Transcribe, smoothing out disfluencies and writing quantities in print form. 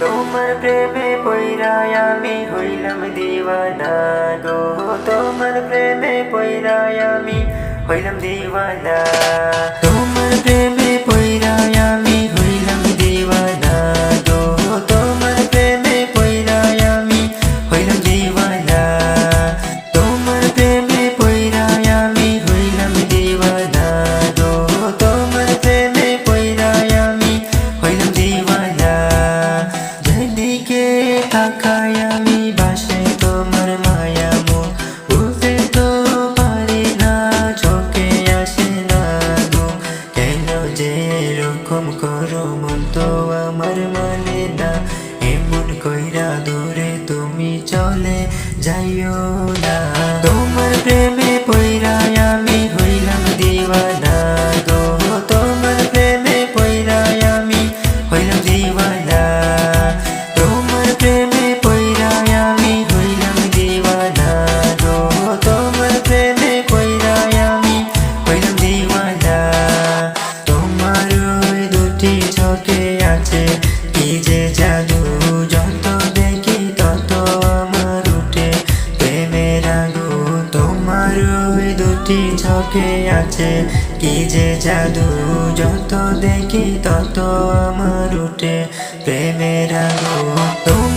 তোমার প্রেমে পইড়ায় আমি হইলাম দিওয়ানা গো, তোমার প্রেমে পইড়ায় আমি হইলাম দিওয়ানা। তোমার প্রেমে পইড়ায় আমি হইলাম দিওয়ানা গো, তোমার প্রেমে পইড়ায় আমি হইলাম দিওয়ানা। তোমার প্রেমে পইড়ায় আমি হইলাম দিওয়ানা গো, তোমার প্রেমে পইড়ায় আমি হইলাম দিওয়ানা। যেদিকে তাকাই আমি বাসে তোমার মায়া মো, বুঝতে তো পারি না, চোখে আসে না গো। কেন যে এরকম করো মন তো আমার মানে না, এমন কইরা দূরে তুমি চলে যাইও না। তোমার প্রেমে পইড়ায় আমি হইলাম দিওয়ানা গো, তোমার প্রেমে পইড়ায় আমি হইলাম দিওয়ানা। তোমার প্রেমে পইড়ায় আমি হইলাম দিওয়ানা গো, তোমার প্রেমে পইড়ায় আমি হইলাম দিওয়ানা। তোমার ওই দুটি চোখে আছে কি যে জাদু, যত দেখি তত আমার উঠে প্রেমের আগুন। তোমার ওই দুটি চোখে আছে কি যে জাদু, যত দেখি তত আমার উঠে প্রেমের আগুন।